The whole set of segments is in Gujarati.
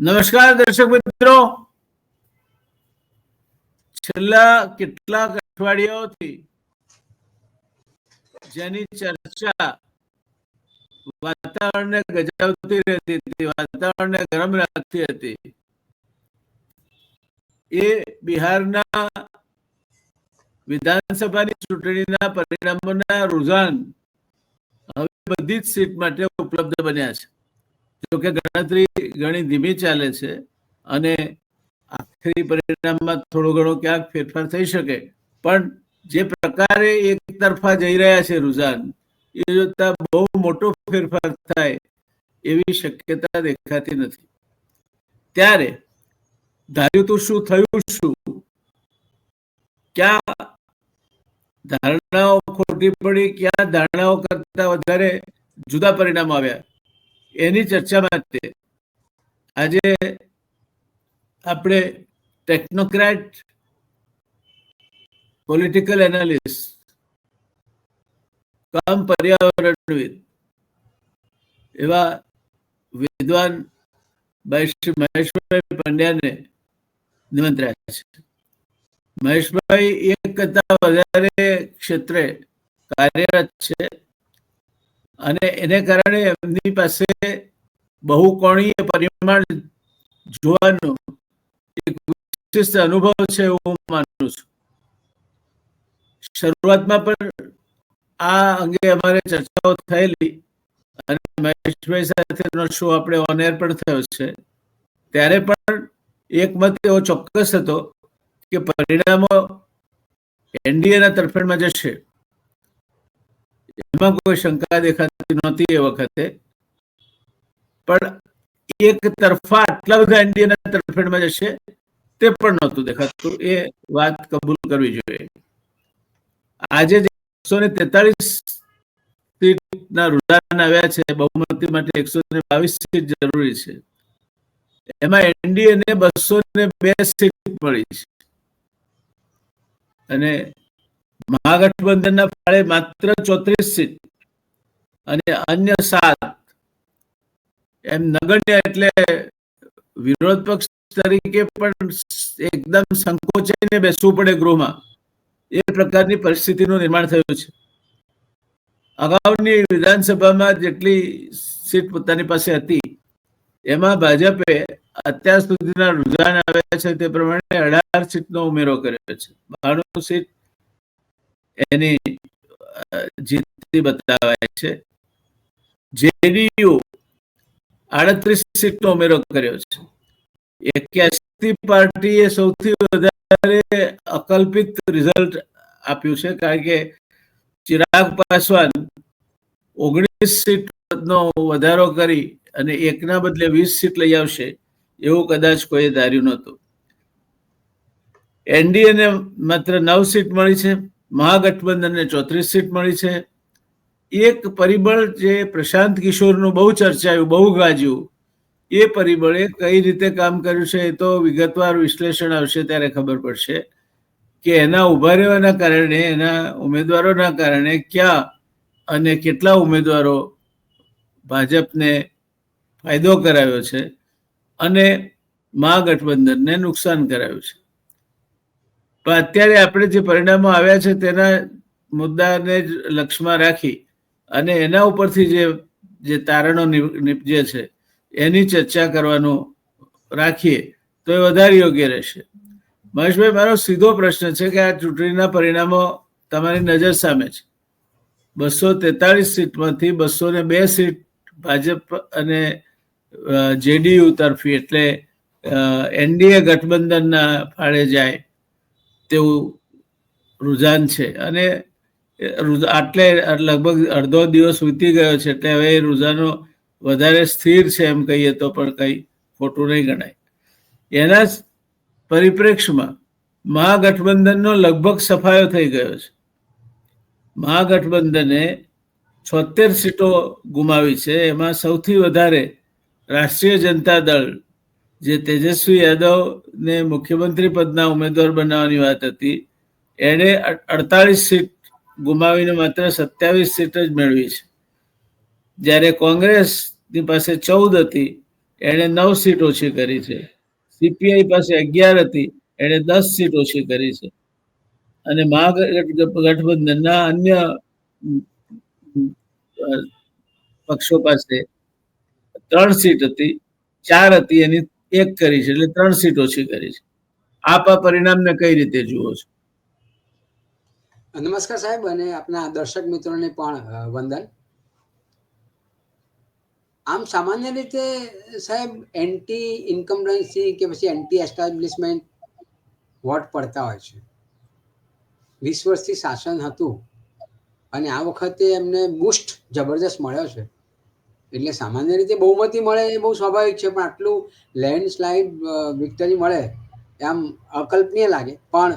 નમસ્કાર દર્શક મિત્રો, છેલ્લા કેટલાક અઠવાડિયાઓથી જેની ચર્ચા વાતાવરણને ગજાવતી રહેતી હતી, વાતાવરણને ગરમ રાખતી હતી, એ બિહારના વિધાનસભાની ચૂંટણીના પરિણામોના રુઝાન હવે બધી જ સીટ માટે ઉપલબ્ધ બન્યા છે. જોકે ગણતરી ઘણી ધીમી ચાલે છે અને આખરી પરિણામમાં થોડો ઘણો ક્યાંક ફેરફાર થઈ શકે, પણ જે પ્રકારે એક તરફા જઈ રહ્યા છે રુઝાન, એ જોતા બહુ મોટો ફેરફાર થાય એવી શક્યતા દેખાતી નથી. ત્યારે ધાર્યું તું શું થયું શું, ક્યાં ધારણાઓ ખોટી પડી, ક્યાં ધારણાઓ કરતા વધારે જુદા પરિણામો આવ્યા, એની ચર્ચા માટે આજે આપણે ટેકનોક્રેટ, પોલિટિકલ એનાલિસ્ટ કમ પર્યાવરણવિદ એવા વિદ્વાન શ્રી મહેશભાઈ પંડ્યાને નિમંત્ર્યા છે. મહેશભાઈ એક કરતા વધારે ક્ષેત્રે કાર્યરત છે અને એને કારણે એમની પાસે બહુકોણીય પરિમાણ જોવાનો એક વિશિષ્ટ અનુભવ છે એવું હું માનું છું. શરૂઆતમાં પણ આ અંગે અમારે ચર્ચાઓ થયેલી અને મહેશભાઈ સાથેનો શો આપણે ઓન એર પણ થયો છે. ત્યારે પણ એક મત એવો ચોક્કસ હતો કે પરિણામો એનડીએના તરફેણમાં જશે, એમાં કોઈ શંકા દેખાતી નહોતી એ વખતે. પણ એક તરફા આટલા બધા એનડીએના તરફેણમાં જશે તે પણ નહોતું દેખાતું. એ વાત કબૂલ કરવી જોઈએ. આજે 143 સીટના રુઝાન આવ્યા છે, બહુમતી માટે 122 સીટ જરૂરી છે. એમાં એનડીએને 202 સીટ મળી છે અને મહાગઠબંધનના ફાળે માત્ર 34 સીટ અને અન્ય 7 એમ નગણ્ય. એટલે વિરોધ પક્ષ તરીકે પણ એકદમ સંકોચાઈને બેસવું પડે ગૃહમાં, એ પ્રકારની પરિસ્થિતિનું નિર્માણ થયું છે. અગાઉની વિધાનસભામાં જેટલી સીટ પોતાની પાસે હતી એમાં ભાજપે અત્યાર સુધીના રુઝાન આવ્યા છે તે પ્રમાણે 18 સીટનો ઉમેરો કર્યો છે. 92 સીટ એની જીતતી બતાવાય છે. જેડીયુ 38 સીટનો ઉમેરો કર્યો છે. 81 પાર્ટીએ સૌથી વધારે અકલ્પિત રિઝલ્ટ આપ્યું છે, કારણ કે ચિરાગ પાસવાન 19 સીટનો વધારો કરી અને એકના બદલે 20 સીટ લઈ આવશે એવું કદાચ કોઈ ધાર્યું નહોતું. એનડીએને માત્ર 9 સીટ મળી છે, મહાગઠબંધનને 34 સીટ મળી છે. એક પરિબળ જે પ્રશાંત કિશોરનું બહુ ચર્ચાયું, બહુ ગાજ્યું, એ પરિબળે કઈ રીતે કામ કર્યું છે એ તો વિગતવાર વિશ્લેષણ આવશે ત્યારે ખબર પડશે કે એના ઉભા રહેવાના કારણે, એના ઉમેદવારોના કારણે ક્યાં અને કેટલા ઉમેદવારો ભાજપને ફાયદો કરાવ્યો છે અને મહાગઠબંધનને નુકસાન કરાવ્યું છે. પણ અત્યારે આપણે જે પરિણામો આવ્યા છે તેના મુદ્દાને જ લક્ષ્યમાં રાખી અને એના ઉપરથી જે તારણો નીપજે છે એની ચર્ચા કરવાનું રાખીએ તો એ વધારે યોગ્ય રહેશે. મહેશભાઈ, મારો સીધો પ્રશ્ન છે કે આ ચૂંટણીના પરિણામો તમારી નજર સામે છે. 243 સીટમાંથી 202 સીટ ભાજપ અને જેડીયુ તરફી, એટલે એનડીએ ગઠબંધનના ફાળે જાય તેવું રુઝાન છે અને આટલે લગભગ અડધો દિવસ વીતી ગયો છે, એટલે હવે એ રુઝાનો વધારે સ્થિર છે એમ કહીએ તો પણ કંઈ ખોટું નહીં ગણાય. એના જ પરિપ્રેક્ષમાં મહાગઠબંધનનો લગભગ સફાયો થઈ ગયો છે. મહાગઠબંધને 76 સીટો ગુમાવી છે. એમાં સૌથી વધારે રાષ્ટ્રીય જનતા દળ, જે તેજસ્વી યાદવને મુખ્યમંત્રી પદના ઉમેદવાર બનાવવાની વાત હતી, એણે 48 સીટ ગુમાવીને માત્ર 27 સીટ જ મેળવી છે. જ્યારે કોંગ્રેસની પાસે 14 હતી, એણે 9 સીટ ઓછી કરી છે. સીપીઆઈ પાસે 11 હતી, એણે 10 સીટ ઓછી કરી છે. અને મહાગઠબંધનના અન્ય પક્ષો પાસે 3 સીટ હતી, 4 હતી, એની 1 કરી છે, એટલે 3 સીટ ઓછી કરી છે. આપ આ પરિણામને કઈ રીતે જુઓ છો? નમસ્કાર સાહેબ, અને આપના દર્શક મિત્રોને પણ વંદન. આમ સામાન્ય રીતે સાહેબ એન્ટી ઇન્કમ્બન્સી કે પછી એન્ટી એસ્ટાબ્લિશમેન્ટ વોટ પડતા હોય છે. 20 વર્ષથી શાસન હતું અને આ વખતે એમને બુસ્ટ જબરદસ્ત મળ્યો છે, એટલે સામાન્ય રીતે બહુમતી મળે એ બહુ સ્વાભાવિક છે, પણ આટલું લેન્ડસ્લાઇડ વિક્ટરી મળે આમ અકલ્પનીય લાગે. પણ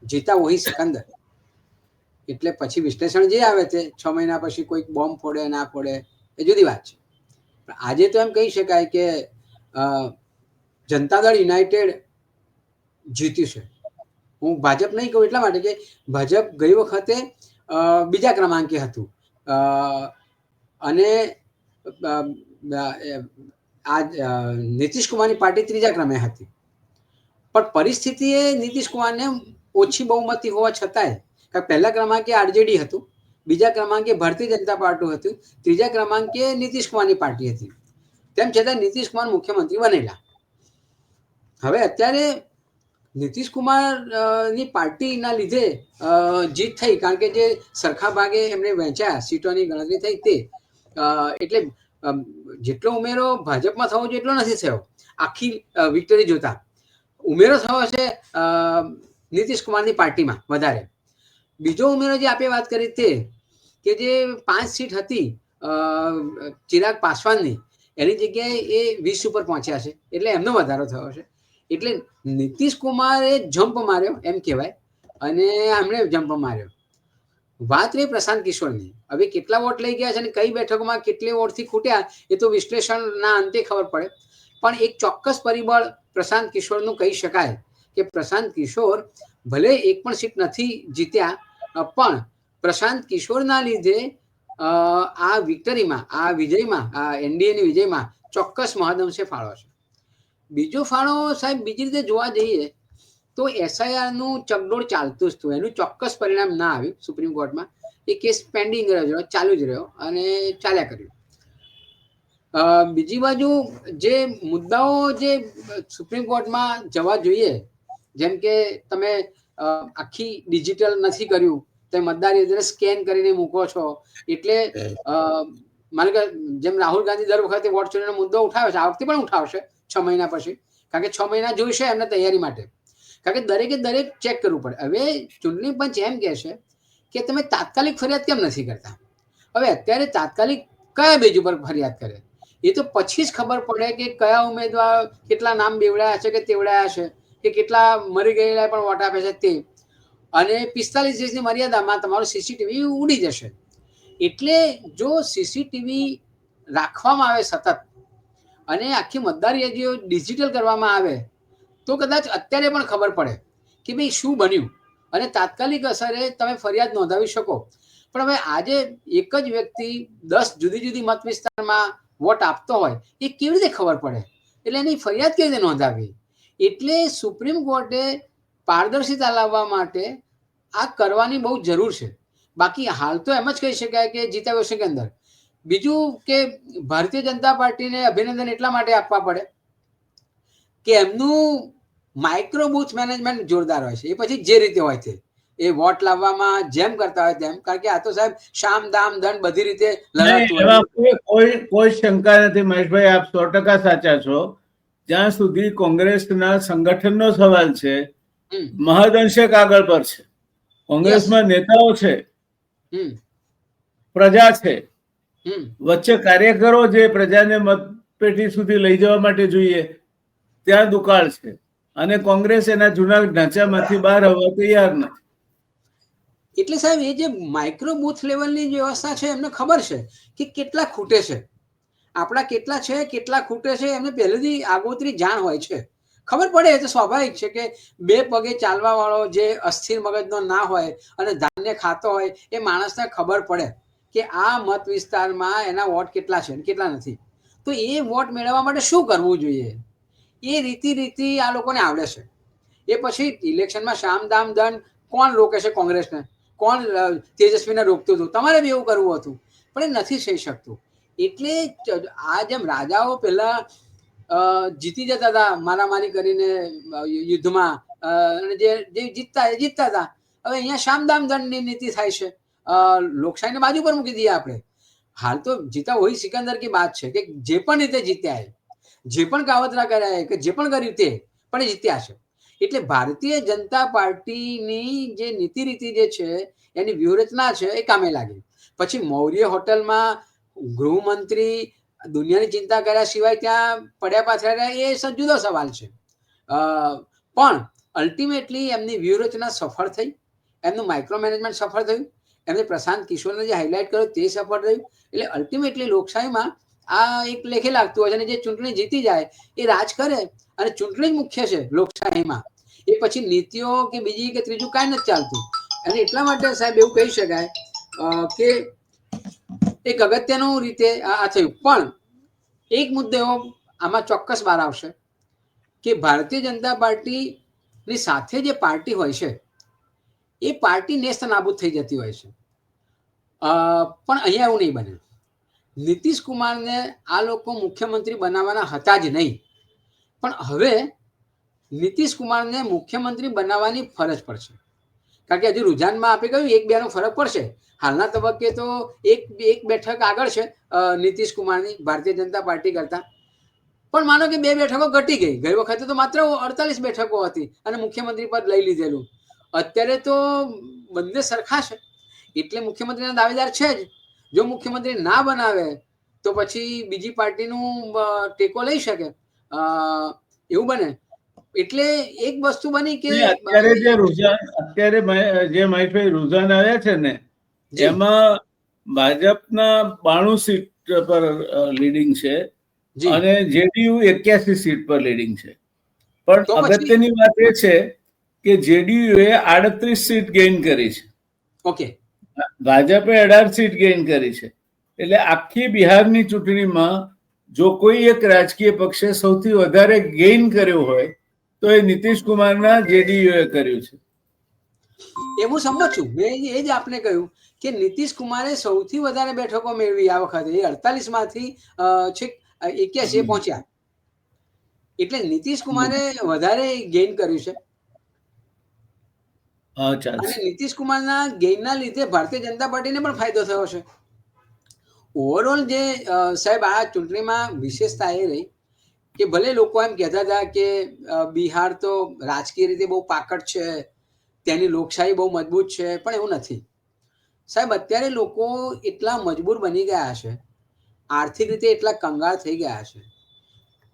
જીતા વહી સિકંદર, એટલે પછી વિશ્લેષણ જે આવે તે 6 મહિના પછી કોઈક બોમ્બ ફોડે ના ફોડે એ જુદી વાત છે. પણ આજે તો એમ કહી શકાય કે જનતા દળ યુનાઇટેડ જીત્યું છે. હું ભાજપ નહીં કહું એટલા માટે કે ભાજપ ગઈ વખતે બીજા ક્રમાંકે હતું અને આ નીતિશ કુમારની પાર્ટી 3જા ક્રમે હતી. પણ પરિસ્થિતિએ નીતિશ કુમારને ઓછી બહુમતી હોવા છતાંય, કારણ પહેલા ક્રમાંકે આરજેડી હતું, બીજા ક્રમાંકે ભારતીય જનતા પાર્ટી હતું, 3જા ક્રમાંકે નીતિશ કુમારની પાર્ટી હતી. તેમ છતાં નીતિશ કુમાર મુખ્યમંત્રી બનેલા. હવે અત્યારે નીતિશ કુમારની પાર્ટીના લીધે જીત થઈ, કારણ કે જે સરખા ભાગે એમને વહેંચ્યા સીટોની ગણતરી થઈ તે, એટલે જેટલો ઉમેરો ભાજપમાં થવો જોઈએ એટલો નથી થયો. આખી વિક્ટરી જોતા ઉમેરો થયો છે નીતિશ કુમારની પાર્ટીમાં વધારે. બીજો ઉમેરો જે આપણે વાત કરી તે કે જે 5 સીટ હતી ચિરાગ પાસવાનની, એની જગ્યાએ એ 20 ઉપર પહોંચ્યા છે, એટલે એમનો વધારો થયો છે. એટલે નીતિશ કુમારે જમ્પ માર્યો એમ કહેવાય, અને એમણે જમ્પ માર્યો. વાત રહી પ્રશાંત કિશોરની. હવે કેટલા વોટ લઈ ગયા છે અને કઈ બેઠકોમાં કેટલી વોટથી ખૂટ્યા એ તો વિશ્લેષણના અંતે ખબર પડે. પણ એક ચોક્કસ પરિબળ પ્રશાંત કિશોરનું કહી શકાય કે પ્રશાંત કિશોર ભલે એક પણ સીટ નથી જીત્યા, પણ પ્રશાંત કિશોરના લીધે આ વિક્ટરીમાં, આ વિજયમાં, આ એનડીએની વિજયમાં ચોક્કસ મહદઅંશે ફાળો છે. બીજો ફાળો સાહેબ બીજી રીતે જોવા જઈએ તો એસઆઈઆરનું ચકડોળ ચાલતું જ હતું, એનું ચોક્કસ પરિણામ ના આવ્યું સુપ્રીમ કોર્ટમાં. એ કેસ પેન્ડિંગ રહ્યો, ચાલુ જ રહ્યો અને ચાલ્યા કર્યું. બીજી બાજુ જે મુદ્દાઓ જે સુપ્રીમ કોર્ટમાં જવા જોઈએ, જેમ કે તમે આખી ડિજિટલ નથી કર્યું, તમે મતદાર યાદીને સ્કેન કરીને મૂકો છો, એટલે માનો કે જેમ રાહુલ ગાંધી દર વખતે વોટ ચોરીનો મુદ્દો ઉઠાવે છે, આ વખતે પણ ઉઠાવશે 6 મહિના પછી, કારણ કે 6 મહિના જોઈશે એમને તૈયારી માટે, કારણ કે દરેકે દરેક ચેક કરવું પડે. હવે ચૂંટણી પંચ એમ કહે છે કે તમે તાત્કાલિક ફરિયાદ કેમ નથી કરતા? હવે અત્યારે તાત્કાલિક કયા બેઝ ઉપર ફરિયાદ કરે એ તો પછી જ ખબર પડે કે કયા ઉમેદવાર કેટલા નામ બેવડાયા છે કે તેવડાયા છે, કે કેટલા મરી ગયેલા પણ વોટ આપે છે તે, અને 45 દિવસની મર્યાદામાં તમારું સીસીટીવી ઉડી જશે. એટલે જો સીસીટીવી રાખવામાં આવે સતત અને આખી મતદાર યાદીઓ ડિજિટલ કરવામાં આવે તો કદાચ અત્યારે પણ ખબર પડે કે ભાઈ શું બન્યું, અને તાત્કાલિક અસરે તમે ફરિયાદ નોંધાવી શકો. પણ હવે આજે એક જ વ્યક્તિ 10 જુદી જુદી મત વિસ્તારમાં વોટ આપતો હોય એ કેવી રીતે ખબર પડે? એટલે એની ફરિયાદ કેવી રીતે નોંધાવી? એટલે સુપ્રીમ કોર્ટે પારદર્શિતા લાવવા માટે આ કરવાની બહુ જરૂર છે. બાકી હાલ તો એમ જ કહી શકાય કે જીતાવ્યો સિકંદર. બીજું કે ભારતીય જનતા પાર્ટીને અભિનંદન એટલા માટે આપવા પડે કે એમનું માઇક્રો બૂથ મેનેજમેન્ટ જોરદાર હોય છે. એ પછી જે રીતે હોય છે એ વોટ લાવવામાં જેમ કરતા હોય તેમ, કારણ કે આ તો સાહેબ શામ દામ દંડ બધી રીતે લડાતું કોઈ શંકા નથી મહેશભાઈ, આપ 100% સાચા છો. જ્યાં સુધી કોંગ્રેસના સંગઠનનો સવાલ છે, મહદઅંશે કાગળ પર છે. કોંગ્રેસમાં નેતાઓ છે, પ્રજા છે, વચ્ચે કાર્યકરો જે પ્રજાને મતપેટી સુધી લઈ જવા માટે જોઈએ ત્યાં દુકાળ છે, અને કોંગ્રેસ એના જૂના ઢાંચામાંથી બહાર આવવા તૈયાર નથી. એટલે સાહેબ એ જે માઇક્રો બૂથ લેવલની વ્યવસ્થા છે એમને ખબર છે કે કેટલા ખૂટે છે, આપણા કેટલા છે કેટલા ખૂટે છે, એમને પહેલેથી આગોતરી જાણ હોય છે. ખબર પડે તો સ્વાભાવિક છે કે 2 પગે ચાલવા વાળો જે અસ્થિર મગજનો ના હોય અને ધાન્ય ખાતો હોય એ માણસને ખબર પડે કે આ મત વિસ્તારમાં એના વોટ કેટલા છે કેટલા નથી. તો એ વોટ મેળવવા માટે શું કરવું જોઈએ એ રીતિ આ લોકોને આવડે છે. એ પછી ઇલેક્શનમાં શામ દામ દંડ કોણ રોકે છે કોંગ્રેસને, કોણ તેજસ્વીને રોકતું હતું, તમારે બી એવું કરવું હતું પણ એ નથી થઈ શકતું. એટલે આ જેમ રાજાઓ પહેલા જીતી જતા હતા મારામારી કરીને યુદ્ધમાં અને જે જીતતા હતા. હવે અહીંયા શામદામ દંડની નીતિ થાય છે. લોકશાહીને બાજુ પર મૂકી દઈએ આપણે. હાલ તો જીતા વહી સિકંદર કી બાત છે કે જે પણ રીતે જીત્યા છે, જે પણ કાવતરા કર્યા કે જે પણ કર્યું તે પણ એ જીત્યા છે. એટલે ભારતીય જનતા પાર્ટીની જે નીતિ રીતિ જે છે એની વ્યૂહરચના છે એ કામે લાગી. પછી મૌર્ય હોટલમાં ગૃહમંત્રી દુનિયાની ચિંતા કર્યા સિવાય ત્યાં પડ્યા પાછળ રહ્યા એ જુદો સવાલ છે. પણ અલ્ટિમેટલી એમની વ્યૂહરચના સફળ થઈ, એમનું માઇક્રો મેનેજમેન્ટ સફળ થયું, એમને પ્રશાંત કિશોરને જે હાઇલાઇટ કર્યો તે સફળ રહ્યું. એટલે અલ્ટિમેટલી લોકશાહીમાં આ એક લેખે લાગતું હોય છે અને જે ચૂંટણી જીતી જાય એ રાજ કરે અને ચૂંટણી જ મુખ્ય છે લોકશાહીમાં. એ પછી નીતિઓ કે બીજી કે ત્રીજું કાંઈ નથી ચાલતું. અને એટલા માટે સાહેબ એવું કહી શકાય કે એક અગત્યનું રીતે આ થયું. પણ એક મુદ્દો આમાં ચોક્કસ બહાર આવશે કે ભારતીય જનતા પાર્ટીની સાથે જે પાર્ટી હોય છે એ પાર્ટી નેસ્ત નાબૂદ થઈ જતી હોય છે. પણ અહીંયા એવું નહીં બને. નીતિશ કુમારને આ લોકો મુખ્યમંત્રી બનાવવાના હતા જ નહીં, પણ હવે નીતિશ કુમારને મુખ્યમંત્રી બનાવવાની ફરજ પડશે. કારણ કે હજુ રુઝાનમાં આપણે કહ્યું 1-2નો ફરક પડશે. હાલના તબક્કે તો એક બેઠક આગળ છે નીતિશ કુમારની ભારતીય જનતા પાર્ટી કરતા. પણ માનો કે 2 બેઠકો ઘટી ગઈ. ગઈ વખતે તો માત્ર 48 બેઠકો હતી અને મુખ્યમંત્રી પદ લઈ લીધેલું. અત્યારે તો બંને સરખા છે એટલે મુખ્યમંત્રીના દાવેદાર છે જ. જો મુખ્યમંત્રી ના બનાવે તો પછી બીજી પાર્ટીનું ટેકો લઈ શકે એવું બને. એટલે એક વસ્તુ બની કે અત્યારે જે મહેશભાઈ રુઝાન આવ્યા છે ને એમાં ભાજપના 92 સીટ પર લીડિંગ છે અને જેડીયુ 81 સીટ પર લીડિંગ છે. પણ અગત્યની વાત એ છે કે જેડીયુ એ 38 સીટ ગેઇન કરી છે. ઓકે, ભાજપે 18 સીટ ગેઇન કરી છે. એટલે આખી બિહારની ચૂંટણીમાં જો કોઈ એક રાજકીય પક્ષે સૌથી વધારે ગેઇન કર્યો હોય તો એ નીતિશ કુમારના જેડીયુ એ કર્યું છે. એ હું સમજ છું. મેં એ જ આપને કહ્યું કે નીતિશ કુમારે સૌથી વધારે બેઠકો મેળવી આ વખતે. એ 48 માંથી છેક 81 પહોંચ્યા. એટલે નીતિશ કુમારે વધારે ગેઇન કર્યું છે. અને નીતિશ કુમારના ગેઇનના લીધે ભારતીય જનતા પાર્ટીને પણ ફાયદો થયો છે. ઓવરઓલ જે સાહેબ આ ચૂંટણીમાં વિશેષતા એ રહી કે ભલે લોકો એમ કહેતા હતા કે બિહાર તો રાજકીય રીતે બહુ પાકટ છે, ત્યાંની લોકશાહી બહુ મજબૂત છે, પણ એવું નથી સાહેબ. અત્યારે લોકો એટલા મજબૂર બની ગયા છે, આર્થિક રીતે એટલા કંગાળ થઈ ગયા છે.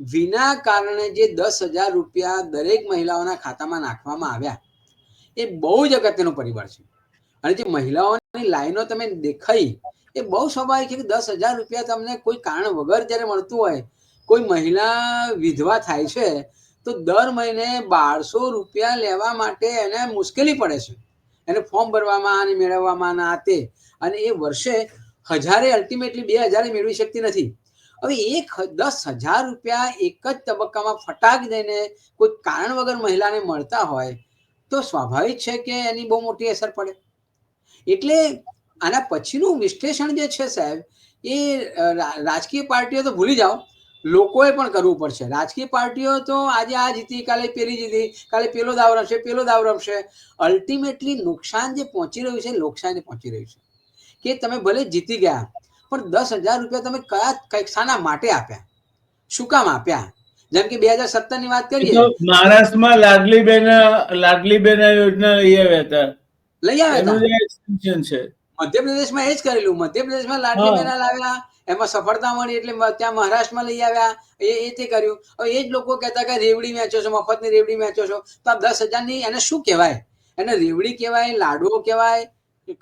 વિના કારણે જે 10,000 રૂપિયા દરેક મહિલાઓના ખાતામાં નાખવામાં આવ્યા એ બહુ જ અગત્યનું પરિબળ છે. અને જે મહિલાઓની લાઈનો તમે દેખાઈ એ બહુ સ્વાભાવિક છે કે 10,000 રૂપિયા તમને કોઈ કારણ વગર જ્યારે મળતું હોય, કોઈ મહિલા વિધવા થાય છે તો દર મહિને 1200 રૂપિયા લેવા માટે એને મુશ્કેલી પડે છે. એને ફોર્મ ભરવામાં અને મેળવવામાં આ તે. અને એ વર્ષે હજારે અલ્ટિમેટલી 2,000 મેળવી શકતી નથી. હવે 10,000 રૂપિયા એક જ તબક્કામાં ફટાક દઈને કોઈ કારણ વગર મહિલાને મળતા હોય તો સ્વાભાવિક છે કે એની બહુ મોટી અસર પડે. એટલે આના પછીનું વિશ્લેષણ જે છે સાહેબ એ રાજકીય પાર્ટીઓ તો ભૂલી જાઓ, લોકોએ પણ કરવું પડશે. રાજકીય પાર્ટીઓ તો આજે આ જીતી, કાલે પેલી જીતી, કાલે પેલો દાવ રમશે. અલ્ટિમેટલી નુકસાન જે પહોંચી રહ્યું છે લોકશાહીને પહોંચી રહ્યું છે કે તમે ભલે જીતી ગયા પણ 10,000 રૂપિયા તમે શાના માટે આપ્યા, શું કામ આપ્યા? જેમ કે 2017 ની વાત કરીએ, મહારાષ્ટ્રમાં લાડલીબેન યોજના લઈ આવ્યા હતા. મધ્યપ્રદેશમાં એ જ કરેલું. મધ્યપ્રદેશમાં લાડલી બેના લાવ્યા, એમાં સફળતા મળી એટલે ત્યાં મહારાષ્ટ્રમાં લઈ આવ્યા, એ તે કર્યું. હવે એ જ લોકો કહેતા કે રેવડી વેચો છો, મફતની રેવડી વેચો છો. તો આ 10,000 ની એને શું કહેવાય? એને રેવડી કહેવાય, લાડુઓ કહેવાય,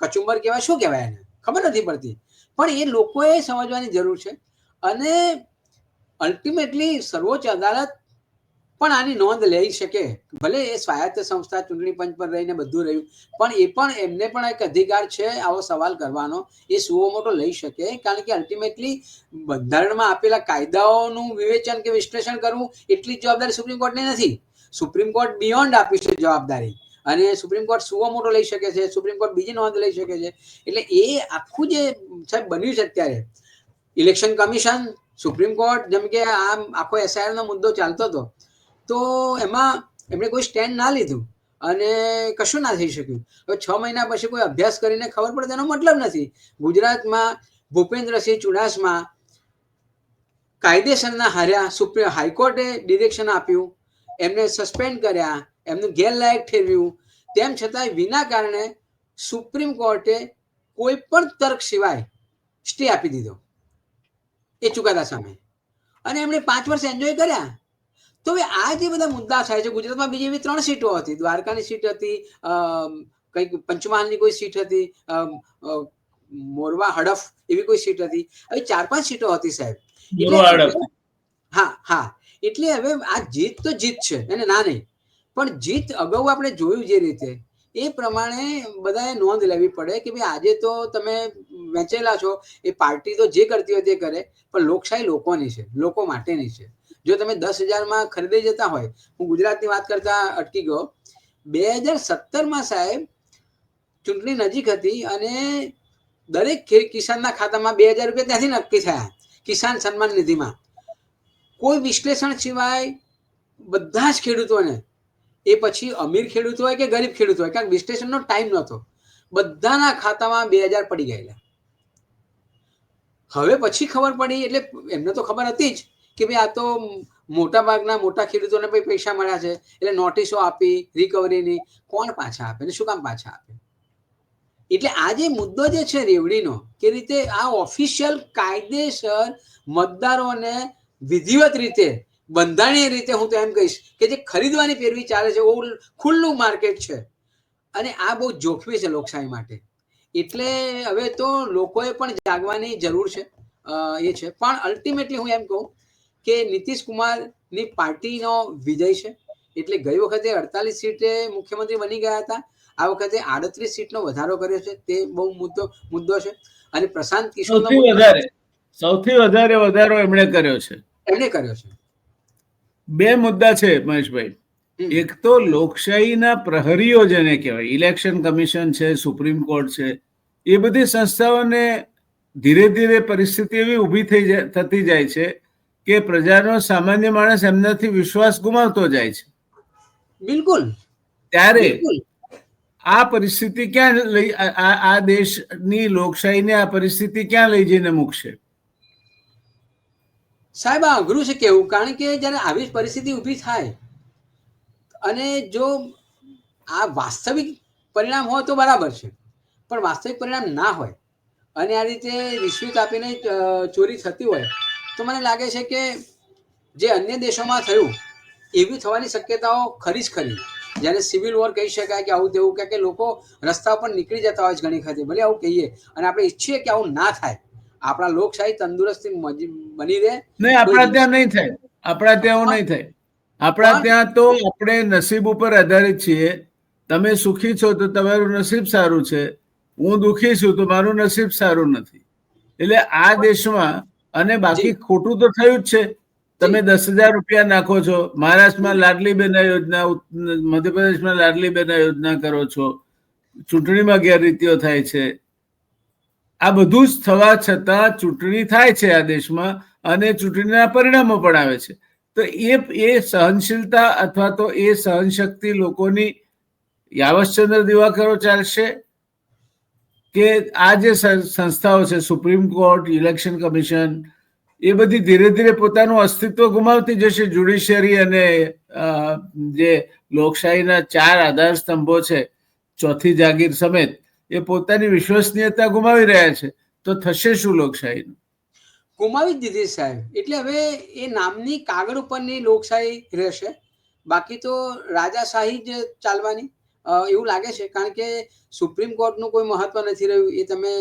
કચુંબર કહેવાય, શું કહેવાય એને ખબર નથી પડતી. પણ એ લોકોએ સમજવાની જરૂર છે. અને અલ્ટિમેટલી સર્વોચ્ચ અદાલત પણ આની નોંધ લઈ શકે. ભલે એ સ્વાયત્ત સંસ્થા ચૂંટણી પંચ પર રહીને બધું રહ્યું, પણ એમને પણ એક અધિકાર છે આવો સવાલ કરવાનો. એ સુઓ મોટો લઈ શકે, કારણ કે અલ્ટિમેટલી બંધારણમાં આપેલા કાયદાઓનું વિવેચન કે વિશ્લેષણ કરવું એટલી જવાબદારી સુપ્રીમ કોર્ટની નથી. સુપ્રીમ કોર્ટ બિયોન્ડ આપી છે જવાબદારી, અને સુપ્રીમ કોર્ટ સુઓ મોટો લઈ શકે છે, સુપ્રીમ કોર્ટ બીજી નોંધ લઈ શકે છે. એટલે એ આખું જે સાહેબ બન્યું છે અત્યારે, ઇલેક્શન કમિશન, સુપ્રીમ કોર્ટ, જેમ કે આમ આખો SIR નો મુદ્દો ચાલતો હતો, તો એમાં એમણે કોઈ સ્ટેન્ડ ના લીધું અને કશું ના થઈ શક્યું. હવે 6 મહિના પછી કોઈ અભ્યાસ કરીને ખબર પડે તેનો મતલબ નથી. ગુજરાતમાં ભૂપેન્દ્રસિંહ ચુડાસમા કાયદેસરના હાર્યા, સુપ્રીમ હાઈકોર્ટે ડિરેક્શન આપ્યું, એમને સસ્પેન્ડ કર્યા, એમનું ગેરલાયક ઠેરવ્યું, તેમ છતાંય વિના કારણે સુપ્રીમ કોર્ટે કોઈ પણ તર્ક સિવાય સ્ટે આપી દીધો એ ચુકાદા સામે, અને એમણે 5 વર્ષ એન્જોય કર્યા. તો હવે આ જે બધા મુદ્દા થાય છે, ગુજરાતમાં બીજી એવી 3 સીટો હતી, દ્વારકાની સીટ હતી, કંઈક પંચમહાલની કોઈ સીટ હતી, મોરવા હડફ એવી કોઈ સીટ હતી, આવી 4-5 સીટો હતી સાહેબ. એટલે હા, એટલે હવે આ જીત તો જીત છે, એને ના નહીં, પણ જીત અગાઉ આપણે જોયું જે રીતે, એ પ્રમાણે બધાએ નોંધ લેવી પડે કે ભાઈ આજે તો તમે વેચેલા છો, એ પાર્ટી તો જે કરતી હોય તે કરે, પણ લોકશાહી લોકોની છે, લોકો માટેની છે. જો તમે 10,000માં ખરીદી જતા હોય, હું ગુજરાતની વાત કરતા અટકી ગયો, 2017માં સાહેબ ચૂંટણી નજીક હતી અને દરેક કિસાનના ખાતામાં 2,000 રૂપિયા ત્યાંથી નક્કી થયા, કિસાન સન્માન નિધિમાં. કોઈ વિશ્લેષણ સિવાય બધા જ ખેડૂતોને, એ પછી અમીર ખેડૂત હોય કે ગરીબ ખેડૂત હોય, કારણ કે વિશ્લેષણનો ટાઈમ નહોતો, બધાના ખાતામાં 2,000 પડી ગયેલા. હવે પછી ખબર પડી, એટલે એમને તો ખબર હતી જ કે ભાઈ આ તો મોટા ભાગના મોટા ખેડૂતોને પૈસા મળ્યા છે, એટલે નોટિસો આપી રિકવરીની, કોણ પાછા આપે ને શું કામ પાછા આપે. એટલે આ જે મુદ્દો જે છે રેવડીનો, કે રીતે આ ઓફિશિયલ કાયદેસર મતદારોને વિધિવત રીતે, બંધારણીય રીતે, હું તો એમ કહીશ કે જે ખરીદવાની પેરવી ચાલે છે, ખુલ્લું માર્કેટ છે, અને આ બહુ જોખમી છે લોકશાહી માટે. એટલે હવે તો લોકોએ પણ જાગવાની જરૂર છે, એ છે. પણ અલ્ટિમેટલી હું એમ કહું કે નીતિશ કુમારની પાર્ટીનો વિજય છે. એટલે ગઈ વખતે 48 સીટે મુખ્યમંત્રી બની ગયા હતા, આ વખતે 38 સીટનો વધારો કર્યો છે, તે બહુ મુદ્દો છે. અને પ્રશાંત કિશોરનો સૌથી વધારે વધારો એમણે કર્યો છે. 2 મુદ્દા છે મહેશભાઈ. એક તો લોકશાહીના પ્રહરીઓ જેને કહેવાય, ઇલેક્શન કમિશન છે, સુપ્રીમ કોર્ટ છે, એ બધી સંસ્થાઓને ધીરે ધીરે પરિસ્થિતિ એવી ઊભી થતી જાય છે કે પ્રજાનો સામાન્ય માણસ એમનાથી વિશ્વાસ ગુમાવતો જાય છે. બિલકુલ. ત્યારે આ પરિસ્થિતિ ક્યાં લઈ, આ દેશની લોકશાહીને આ પરિસ્થિતિ ક્યાં લઈ જઈને મૂકશે સાહેબ? આ અઘરું છે કેવું, કારણ કે જ્યારે આવી પરિસ્થિતિ ઊભી થાય અને જો આ વાસ્તવિક પરિણામ હોય તો બરાબર છે, પણ વાસ્તવિક પરિણામ ના હોય અને આ રીતે રિશ્વત આપીને ચોરી થતી હોય, તો મને લાગે છે કે જે અન્ય દેશોમાં થયું એવી થવાની શક્યતાઓ ખરી જ ખરી. જ્યારે સિવિલ વોર કહી શકાય કે આવું તેવું, કે લોકો રસ્તા પર નીકળી જતા હોય છે ઘણી વખતે, ભલે આવું કહીએ, અને આપણે ઈચ્છીએ કે આવું ના થાય, આપણા લોકશાહી તંદુરસ્તી બની રહે. નહીં, આપણા ત્યાં નહીં થાય, આપણા ત્યાં એવું નહીં થાય. આપણા ત્યાં તો આપણે નસીબ ઉપર આધારિત છીએ. તમે સુખી છો તો તમારું નસીબ સારું છે, હું દુઃખી છું તો મારું નસીબ સારું નથી. એટલે આ દેશમાં, અને બાકી ખોટું તો થયું જ છે. તમે 10,000 રૂપિયા નાખો છો, મહારાષ્ટ્રમાં લાડલી બહેના યોજના, મધ્યપ્રદેશમાં લાડલી બહેના યોજના કરો છો, ચૂંટણીમાં ગેરરીતિઓ થાય છે. આ બધું જ થવા છતાં ચૂંટણી થાય છે આ દેશમાં, અને ચૂંટણીના પરિણામો પણ આવે છે. તો એ સહનશીલતા અથવા તો એ સહનશક્તિ લોકોની યાવશ્ચંદ્ર દિવાકરો ચાલશે, કે આ જે સંસ્થાઓ છે, સુપ્રીમ કોર્ટ, ઇલેક્શન કમિશન, એ બધી ધીરે ધીરે પોતાનું અસ્તિત્વ ગુમાવતી જશે. જ્યુડિશિયરી અને જે લોકશાહીના 4 આધાર સ્તંભો છે, ચોથી જાગીર સમેત, એ પોતાની વિશ્વસનીયતા ગુમાવી રહ્યા છે. તો થશે શું લોકશાહીનું? ગુમાવી જ દીધી સાહેબ. એટલે હવે એ નામની કાગળ ઉપરની લોકશાહી રહેશે, બાકી તો રાજાશાહી જ ચાલવાની એવું લાગે છે. કારણ કે સુપ્રીમ કોર્ટનું કોઈ મહત્વ નથી રહ્યું. એ તમે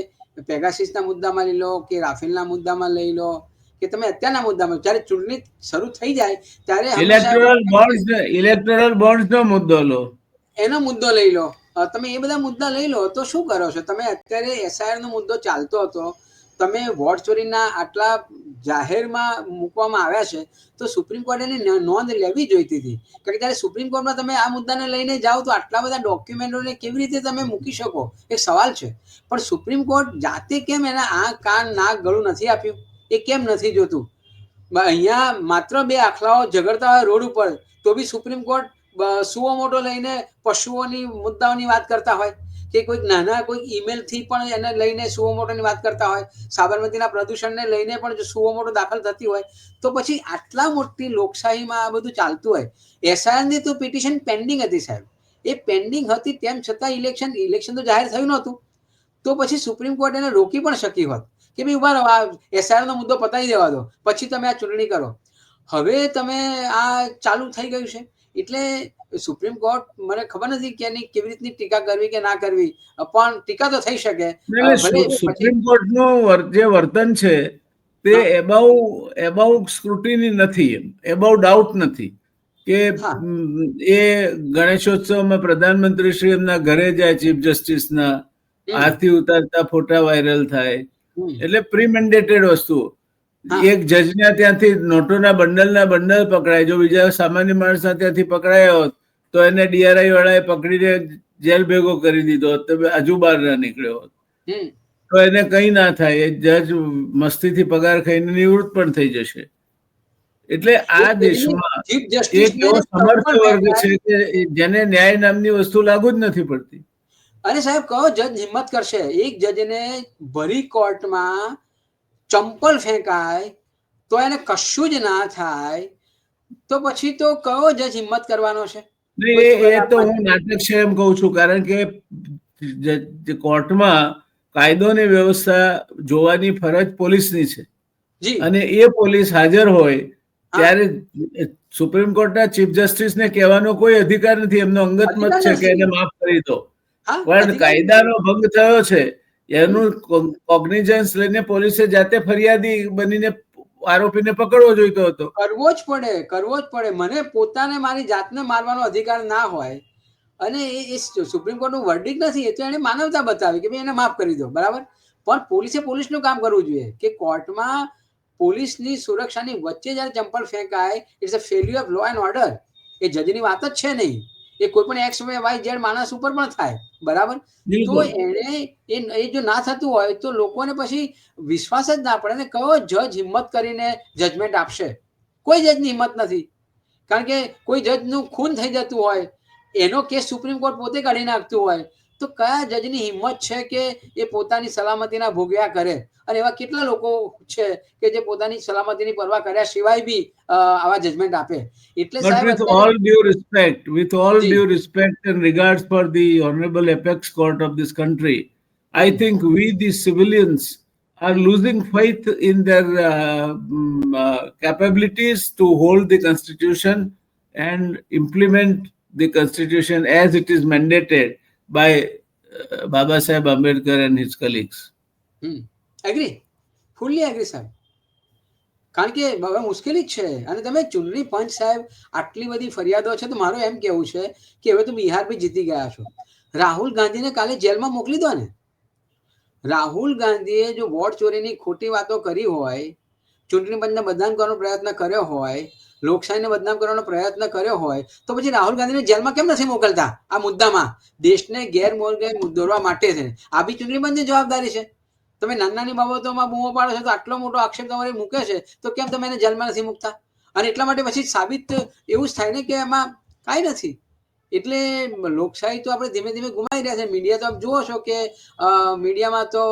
પેગાસિસના મુદ્દામાં લઈ લો, કે રાફેલના મુદ્દામાં લઈ લો, કે તમે અત્યારના મુદ્દામાં જ્યારે ચૂંટણી શરૂ થઈ જાય ત્યારે ઇલેક્ટોરલ બોન્ડ્સ નો મુદ્દો લો, એનો મુદ્દો લઈ લો. તમે એ બધા મુદ્દા લઈ લો તો શું કરો છો તમે? અત્યારે એસઆઈઆર નો મુદ્દો ચાલતો હતો, તમે વોટ ચોરીના આટલા જાહેરમાં મૂકવામાં આવ્યા છે, તો સુપ્રીમ કોર્ટે એની નોંધ લેવી જોઈતી હતી. કારણ કે ત્યારે સુપ્રીમ કોર્ટમાં તમે આ મુદ્દાને લઈને જાઓ તો આટલા બધા ડોક્યુમેન્ટોને કેવી રીતે તમે મૂકી શકો, એ સવાલ છે. પણ સુપ્રીમ કોર્ટ જાતે કેમ એના આંખ કાન નાક ગળું નથી આપ્યું? એ કેમ નથી જોતું? અહીંયા માત્ર 2 આખલાઓ ઝઘડતા હોય રોડ ઉપર તો બી સુપ્રીમ કોર્ટ સુઓ મોટો લઈને પશુઓની મુદ્દાઓની વાત કરતા હોય, કે કોઈક નાના કોઈક ઈમેલ થી પણ એને લઈને સુઓ મોટોની વાત કરતા હોય, સાબરમતીના પ્રદૂષણને લઈને પણ જો સુઓ મોટો દાખલ થતી હોય, તો પછી આટલા મોટી લોકશાહીમાં આ બધું ચાલતું હોય. એસઆઈઆરની તો પિટિશન પેન્ડિંગ હતી સાહેબ, એ પેન્ડિંગ હતી તેમ છતાં ઇલેક્શન તો જાહેર થયું નહોતું, તો પછી સુપ્રીમ કોર્ટ એને રોકી પણ શકી હોત કે ભાઈ ઉભા રહો, આ એસઆઈઆર નો મુદ્દો પતાવી દેવા દો, પછી તમે આ ચૂંટણી કરો. હવે તમે આ ચાલુ થઈ ગયું છે એટલે સુપ્રીમ કોર્ટ મને ખબર નથી કે એની કેવી રીતની ટીકા કરવી કે ના કરવી, પણ ટીકા તો થઈ શકે. સુપ્રીમ કોર્ટ નું જે વર્તન છે તે એબાઉ સ્ક્રુટિની નથી, એબાઉ ડાઉટ નથી કે એ ગણેશોત્સવમાં પ્રધાનમંત્રી શ્રી એમના ઘરે જાય, ચીફ જસ્ટિસના આરતી ઉતારતા ફોટા વાયરલ થાય, એટલે પ્રીમેન્ડેટેડ વસ્તુ. એક જજને ત્યાંથી નોટોના બંડલ પકડાય, જો બીજા સામાન્ય માણસના ત્યાંથી પકડાયા હોત તો એને ડીઆરઆઈ વાળાએ પકડીને જેલ ભેગો કરી દીધો હોત, તો હજુ બહાર ના નીકળ્યો હોત, તો એને કઈ ના થાય, એ જજ મસ્તીથી પગાર ખાઈને નિવૃત્ત પણ થઈ જશે. એટલે આ દેશમાં એક એવો સમર્થ વર્ગ છે કે જેને ન્યાય નામની વસ્તુ લાગુ જ નથી પડતી. અને સાહેબ કયો જજ હિંમત કરશે? એક જજને ભરી કોર્ટમાં ચંપલ ફેંકાય તો એને કશું જ ના થાય, તો પછી તો કયો જજ હિંમત કરવાનો છે? એ તો હું નાટક છે એમ કઉ છું, કારણ કે કોર્ટમાં કાયદોની વ્યવસ્થા જોવાની ફરજ પોલીસની છે, અને એ પોલીસ હાજર હોય ત્યારે સુપ્રીમ કોર્ટના ચીફ જસ્ટિસને કહેવાનો કોઈ અધિકાર નથી, એમનો અંગત મત છે કે એને માફ કરી દો. પણ કાયદાનો ભંગ થયો છે એનું કોગ્નિઝન્સ લઈને પોલીસે જાતે ફરિયાદી બનીને આરોપીને પકડવો જોઈતો હતો. કરવો જ પડે. મને પોતાને મારી જાતને મારવાનો અધિકાર ના હોય, અને એ સુપ્રીમ કોર્ટનું વર્ડિક્ટ નથી, એ તો એને માનવતા બતાવી કે ભાઈ એને માફ કરી દો, બરાબર. પણ પોલીસે પોલીસનું કામ કરવું જોઈએ કે કોર્ટમાં પોલીસની સુરક્ષાની વચ્ચે જ્યારે ચંપલ ફેંકાય, it's a failure of law and order. એ જજની વાત જ છે નહીં, એ કોઈ પણ એક્સ વાય ઝેડ માણસ ઉપર પણ થાય, બરાબર. તો એને એ જો ના થતું હોય તો લોકોને પછી વિશ્વાસ જ ના પડે. ને કયો જજ હિંમત કરીને જજમેન્ટ આપશે? કોઈ જજની હિંમત નથી, કારણ કે કોઈ જજનું ખૂન થઈ જતું હોય, એનો કેસ સુપ્રીમ કોર્ટ પોતે કાઢી નાખતું હોય, તો કયા જજની હિંમત છે કે એ પોતાની સલામતીના ભોગવ્યા કરે? અને એવા કેટલા લોકો છે કે જે પોતાની સલામતીની પરવા કર્યા સિવાય બી આવા જજમેન્ટ આપે? એટલે with all due respect and regards for the honorable apex court of this country, I think we the civilians are losing faith in their capabilities to hold the constitution and implement the constitution as it is mandated by Baba Saheb Ambedkar and his colleagues. Agree, fully agree સાહેબ. કારણ કે હવે મુશ્કેલી જ છે. અને તમે ચૂંટણી પંચ સાહેબ આટલી બધી ફરિયાદો છે, તો મારું એમ કેવું છે કે હવે તો બિહાર બી જીતી ગયા છો. રાહુલ ગાંધીને કાલે જેલમાં મોકલી દો ને. રાહુલ ગાંધીએ જો વોટ ચોરીની ખોટી વાતો કરી હોય, ચૂંટણી પંચને બદનામ કરવાનો પ્રયત્ન કર્યો હોય, લોકશાહીને બદનામ કરવાનો પ્રયત્ન કર્યો હોય, તો પછી રાહુલ ગાંધીને જેલમાં કેમ નથી મોકલતા? આ મુદ્દામાં દેશને ગેરમાર્ગે દોરવા માટે છે. આ બી ચૂંટણી પંચની જવાબદારી છે. તમે નાની બાબતોમાં બૂમો પાડો છો, તો આટલો મોટો આક્ષેપ તમારે મૂકે છે, તો કેમ તમે એને જેલમાં નથી મૂકતા? અને એટલા માટે પછી સાબિત એવું જ થાય ને કે એમાં કાંઈ નથી. એટલે લોકશાહી તો આપણે ધીમે ધીમે ગુમાવી રહ્યા છે. મીડિયા તો આપ જુઓ છો કે મીડિયામાં તો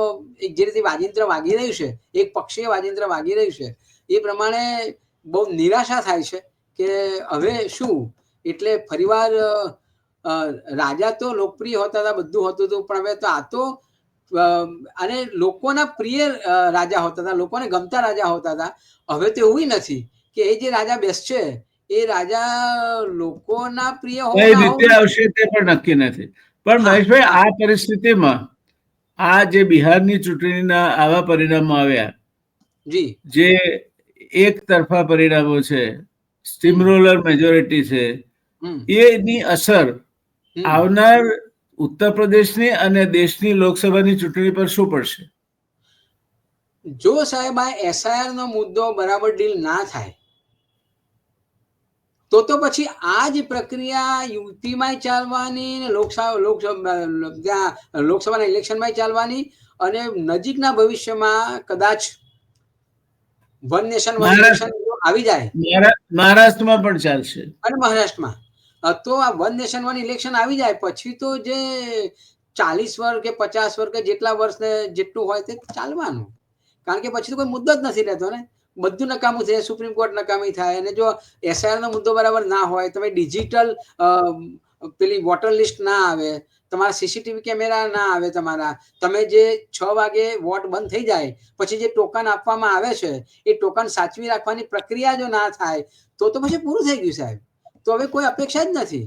એક જે રીતે વાજિંત્ર વાગી રહ્યું છે, એક પક્ષીય વાજિંત્ર વાગી રહ્યું છે, એ પ્રમાણે બહુ નિરાશા થાય છે કે હવે શું. એટલે ફરીવાર રાજા તો લોકપ્રિય હોતા હતા, બધું હોતું હતું, પણ હવે તો આ તો અને લોકોના પ્રિય રાજા હોતા હતા, લોકોને ગમતા રાજા હોતા હતા. હવે તો એવું નથી કે એ જે રાજા બેસશે એ રાજા લોકોના પ્રિય કઈ રીતે આવશે તે પણ નક્કી નથી. પણ મહેશભાઈ, આ પરિસ્થિતિમાં આ જે બિહારની ચૂંટણીના આવા પરિણામો આવ્યા, જે એક તરફા પરિણામો છે, સ્ટીમ રોલર મેજોરિટી છે, એની અસર આવનાર ઉત્તર પ્રદેશની અને દેશની લોકસભાની ચૂંટણી પર શું પડશે? જો સાહેબ આ એસઆઈઆર નો મુદ્દો બરાબર ડીલ ના થાય તો પછી આ જ પ્રક્રિયા યુપીમાં ચાલવાની, લોકસભાના ઇલેક્શનમાં ચાલવાની, અને નજીકના ભવિષ્યમાં કદાચ વન નેશન વન ઇલેક્શન આવી જાય, મહારાષ્ટ્રમાં પણ ચાલશે અને મહારાષ્ટ્રમાં તો આ વન નેશન વન ઇલેક્શન આવી જાય પછી તો જે 40 વર્ષ કે 50 વર્ષ કે જેટલા વર્ષને જેટલું હોય તે ચાલવાનું, કારણ કે પછી તો કોઈ મુદ્દો જ નથી રહેતો ને, બધું નકામું થાય, સુપ્રીમ કોર્ટ નકામી થાય. અને જો એસઆઈઆર નો મુદ્દો બરાબર ના હોય, તમે ડિજિટલ પેલી વોટર લિસ્ટ ના આવે, તમારા સીસીટીવી કેમેરા ના આવે, તમે જે 6 વાગે વોટ બંધ થઈ જાય પછી જે ટોકન આપવામાં આવે છે એ ટોકન સાચવી રાખવાની પ્રક્રિયા જો ના થાય તો પછી પૂરું થઈ ગયું સાહેબ. તો હવે કોઈ અપેક્ષા જ નથી,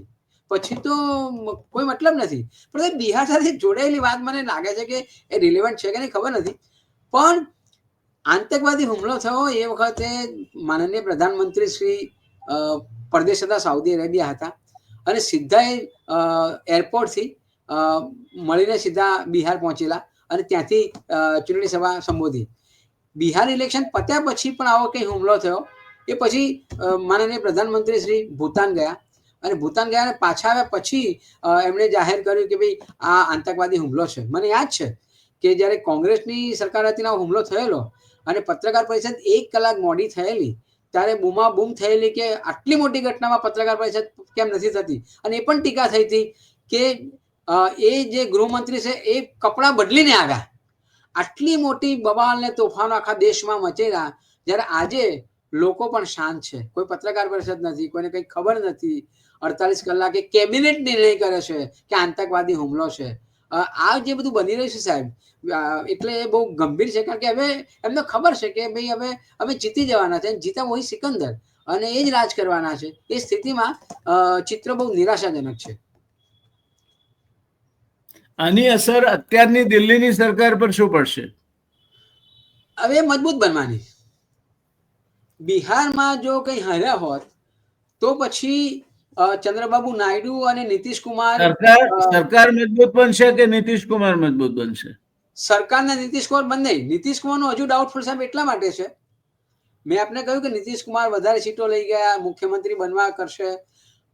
પછી તો કોઈ મતલબ નથી. પણ બિહાર સાથે જોડાયેલી વાત મને લાગે છે કે એ રિલેવન્ટ છે કે નહીં ખબર નથી, પણ આતંકવાદી હુમલો થયો એ વખતે માનનીય પ્રધાનમંત્રી શ્રી પરદેશ હતા, સાઉદી અરેબિયા હતા, અને સીધા એરપોર્ટથી મળીને સીધા બિહાર પહોંચેલા અને ત્યાંથી ચૂંટણી સભા સંબોધી. બિહાર ઇલેક્શન પત્યા પછી પણ આવો કંઈ હુમલો થયો એ પછી માનનીય પ્રધાનમંત્રી શ્રી ભૂતાન ગયા, અને ભૂતાન ગયા અને પાછા આવ્યા પછી એમણે જાહેર કર્યું કે ભાઈ આ આતંકવાદી હુમલો છે. મને યાદ છે કે જ્યારે કોંગ્રેસની સરકાર હતી ને હુમલો થયેલો અને પત્રકાર પરિષદ 1 કલાક મોડી થયેલી ત્યારે બૂમાબૂમ થયેલી કે આટલી મોટી ઘટનામાં પત્રકાર પરિષદ કેમ નથી થતી, અને એ પણ ટીકા થઈ હતી કે એ જે ગૃહમંત્રી છે એ કપડાં બદલીને આવ્યા. આટલી મોટી બવાલ ને તોફાનો આખા દેશમાં મચેલા, જ્યારે આજે લોકો પણ શાંત છે, કોઈ પત્રકાર પરિષદ નથી, કોઈને કંઈ ખબર નથી, 48 કલાકે કેબિનેટ નિર્ણય કરે છે કે આતંકવાદી હુમલો છે. આ જે બધું બની રહ્યું છે સાહેબ, એટલે એ બહુ ગંભીર છે, કારણ કે હવે એમને ખબર છે કે ભાઈ હવે અમે જીતી જવાના છે, જીતા વહી સિકંદર, અને એ જ રાજ કરવાના છે. એ સ્થિતિમાં ચિત્ર બહુ નિરાશાજનક છે. આની અસર અત્યારની દિલ્હીની સરકાર પર શું પડશે? હવે મજબૂત બનવાની. બિહારમાં જો કંઈ હાર્યા હોત તો પછી ચંદ્રબાબુ નાયડુ અને નીતિશ કુમાર સરકાર મજબૂત બનશે કે નીતિશ કુમાર મજબૂત બનશે? સરકારને નીતિશ કુમાર બંને. નીતિશ કુમારનું હજુ ડાઉટફુલ સાહેબ એટલા માટે છે, મેં આપને કહ્યું કે નીતિશ કુમાર વધારે સીટો લઈ ગયા, મુખ્યમંત્રી બનવા કરશે,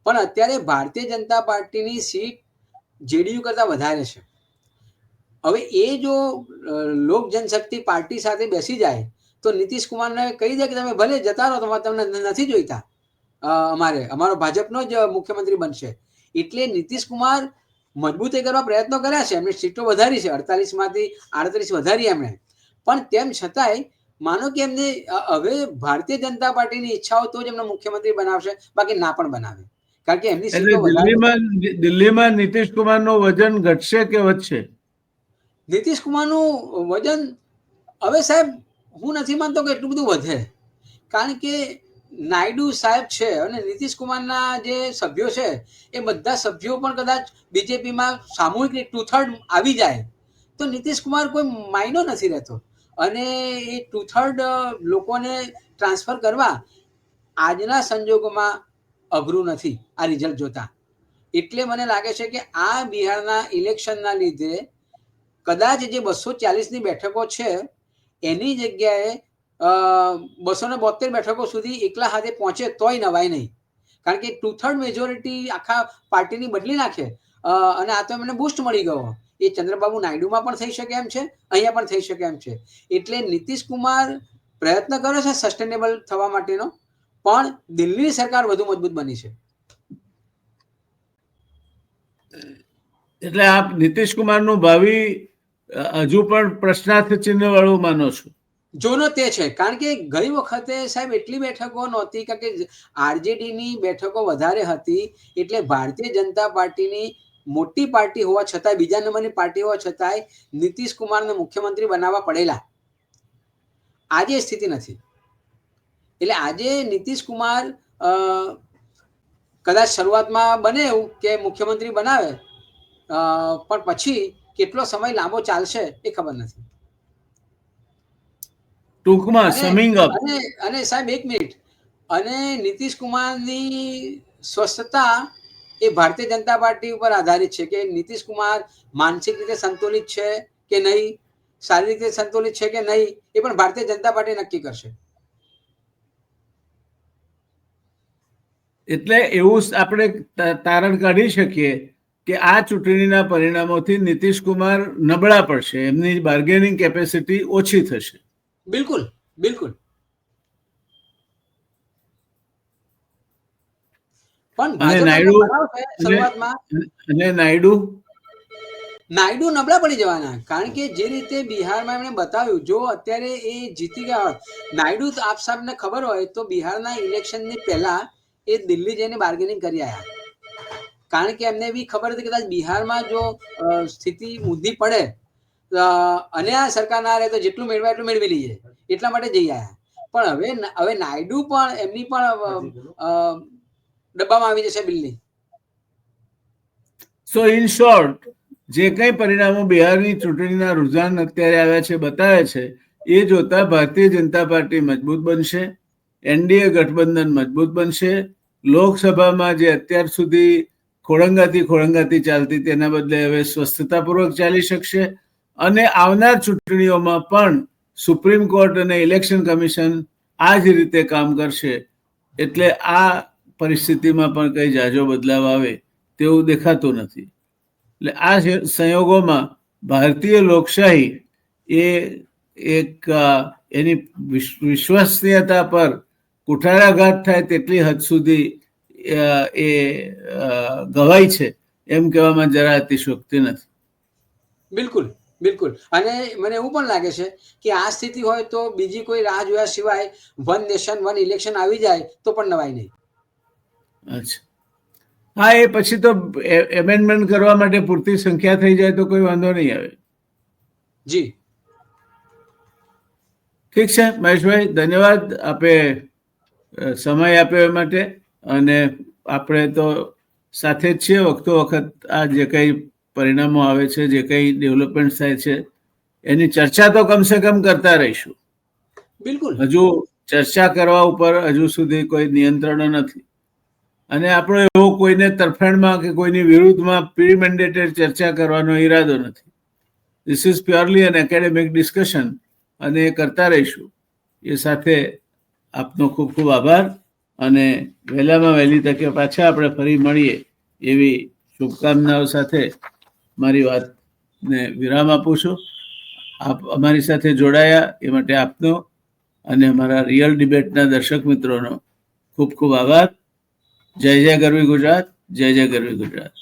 પણ અત્યારે ભારતીય જનતા પાર્ટીની સીટ જેડીયુ કરતા વધારે છે. હવે એ જો લોક જનશક્તિ પાર્ટી સાથે બેસી જાય તો નીતિશ કુમારને કહી દે કે તમે ભલે જતા રહો, તમને નથી જોઈતા, અમારો ભાજપનો જ મુખ્યમંત્રી બનશે. એટલે નીતિશ કુમાર મજબૂતી કરવા પ્રયત્નો કર્યા છે, એમની સીટો વધારી છે, 48માંથી 38 વધારી એમણે, પણ તેમ છતાંય માનો કે એમને હવે ભારતીય જનતા પાર્ટીની ઈચ્છાઓ તો જ એમને મુખ્યમંત્રી બનાવશે, બાકી ના પણ બનાવે, કારણ કે એમની સીટો દિલ્હીમાં નીતિશ કુમારનું વજન ઘટશે કે વધશે? નીતિશ કુમારનું વજન હવે સાહેબ હું નથી માનતો કે એટલું બધું વધે, કારણ કે નાયડુ સાહેબ છે અને નીતિશ કુમારના જે સભ્યો છે એ બધા સભ્યો પણ કદાચ બીજેપીમાં સામૂહિક 2/3 આવી જાય તો નીતિશ કુમાર કોઈ માયનો નથી રહેતો, અને એ 2/3 લોકોને ટ્રાન્સફર કરવા આજના સંજોગોમાં અઘરું નથી આ રિઝલ્ટ જોતા. એટલે મને લાગે છે કે આ બિહારના ઇલેક્શનના લીધે કદાચ જે 240ની બેઠકો છે એની જગ્યાએ 272 બેઠકો સુધી એકલા હાથે પહોંચે તોય નવાય નહીં, કારણ કે 2/3 મેજોરિટી આખા પાર્ટીની બદલી નાખે, અને આ તો એમને બૂસ્ટ મળી ગયો. એ ચંદ્રબાબુ નાયડુમાં પણ થઈ શકે એમ છે, અહીંયા પણ થઈ શકે એમ છે. એટલે નીતિશ કુમાર પ્રયત્ન કરે છે સસ્ટેનેબલ થવા માટેનો, પણ દિલ્હીની સરકાર વધુ મજબૂત બની છે. એટલે આપ નીતિશ કુમારનું ભાવિ હજુ પણ પ્રશ્નાર્થ ચિહ્ન વાળું માનો છો? જોનો તે છે, કારણ કે ગઈ વખતે સાહેબ એટલી બેઠકો નહોતી, કારણ કે આરજેડીની બેઠકો વધારે હતી, એટલે ભારતીય જનતા પાર્ટીની મોટી પાર્ટી હોવા છતાંય, બીજા નંબરની પાર્ટી હોવા છતાંય નીતિશ કુમારને મુખ્યમંત્રી બનાવવા પડેલા. આજે સ્થિતિ નથી. એટલે આજે નીતિશ કુમાર કદાચ શરૂઆતમાં બને એવું કે મુખ્યમંત્રી બનાવે, પણ પછી કેટલો સમય લાંબો ચાલશે એ ખબર નથી. ટૂંકમાં અને સમિંગ અપ, અને અને સાહેબ એક મિનિટ, અને નીતિશ કુમારની સ્વસ્થતા એ ભારતીય જનતા પાર્ટી ઉપર આધારિત છે કે નીતિશ કુમાર માનસિક રીતે સંતુલિત છે કે નહીં, શારીરિક રીતે સંતુલિત છે કે નહીં, એ પણ ભારતીય જનતા પાર્ટી નક્કી કરશે. એટલે એવું આપણે તારણ કાઢી શકીએ કે આ ચૂંટણીના પરિણામોથી નીતિશ કુમાર નબળા પડશે, એમની બાર્ગેનિંગ કેપેસિટી ઓછી થશે. બિલકુલ બિલકુલ. પણ અને ભાજપ નાયડુ બનાવશે શરૂઆતમાં. અને નાયડુ નાયડુ નબળા પડી જવાના, કારણ કે જે રીતે બિહારમાં એમણે બતાવ્યું, જો અત્યારે એ જીતી ગયા હોત, નાયડુ તો આપ સાહેબને ખબર હોય તો બિહારના ઇલેક્શનની પહેલા એ દિલ્હી જઈને બાર્ગેનિંગ કરી આવ્યા, કારણ કે એમને બી ખબર હતી કદાચ બિહારમાં જો સ્થિતિ ઊંધી પડે અને આ સરકાર ના રહે તો જેટલું મેળવાય એટલું મેળવી લઈએ, એટલા માટે જઈ આવ્યા. પણ હવે નાયડુ પણ એમની પણ ડબ્બામાં આવી જશે બિલ્લી. સો ઇન શોર્ટ, જે કંઈ પરિણામો બિહારની ચૂંટણીના રુઝાન અત્યારે આવ્યા છે બતાવે છે, એ જોતા ભારતીય જનતા પાર્ટી મજબૂત બનશે, એનડીએ ગઠબંધન મજબૂત બનશે, લોકસભામાં જે અત્યાર સુધી ખોળંગાતી ચાલતી તેના બદલે હવે સ્વસ્થતાપૂર્વક ચાલી શકશે, અને આવનાર ચૂંટણીઓમાં પણ સુપ્રીમ કોર્ટ અને ઇલેક્શન કમિશન આ જ રીતે કામ કરશે. એટલે આ પરિસ્થિતિમાં પણ કંઈ ઝાઝો બદલાવ આવે તેવું દેખાતું નથી. એટલે આ સંયોગોમાં ભારતીય લોકશાહી એ એક એની વિશ્વસનીયતા પર કુઠારાઘાત થાય તેટલી હદ સુધી એ ગવાય છે એમ કહેવામાં જરા અતિશયોક્તિ નથી. બિલકુલ બિલકુલ. અને મને એવું પણ લાગે છે કે આ સ્થિતિ હોય તો બીજી કોઈ રાહ જોયા સિવાય વન નેશન વન ઇલેક્શન આવી જાય તો પણ નવાય નહીં. અચ્છા, હા, એ પછી તો એમેન્ડમેન્ટ કરવા માટે પૂરતી સંખ્યા થઈ જાય તો કોઈ વાંધો નહીં આવે. જી ઠીક છે મહેશભાઈ, ધન્યવાદ આપે સમય આપ્યો એ માટે. અને આપણે તો સાથે જ છીએ, વખતો વખત આ જે કંઈ પરિણામો આવે છે, જે કંઈ ડેવલપમેન્ટ થાય છે એની ચર્ચા તો કમસે કમ કરતા રહીશું. બિલકુલ. હજુ ચર્ચા કરવા ઉપર હજુ સુધી કોઈ નિયંત્રણો નથી, અને આપણો એવો કોઈને તરફેણમાં કે કોઈની વિરુદ્ધમાં પ્રી મેન્ડેટેડ ચર્ચા કરવાનો ઈરાદો નથી. This is purely an academic discussion, અને એ કરતા રહીશું. એ સાથે આપનો ખૂબ ખૂબ આભાર, અને વહેલામાં વહેલી તકે પાછા આપણે ફરી મળીએ એવી શુભકામનાઓ સાથે મારી વાતને વિરામ આપું છું. આપ અમારી સાથે જોડાયા એ માટે આપનો અને અમારા રિયલ ડિબેટના દર્શક મિત્રોનો ખૂબ ખૂબ આભાર. જય જય ગરવી ગુજરાત, જય જય ગરવી ગુજરાત.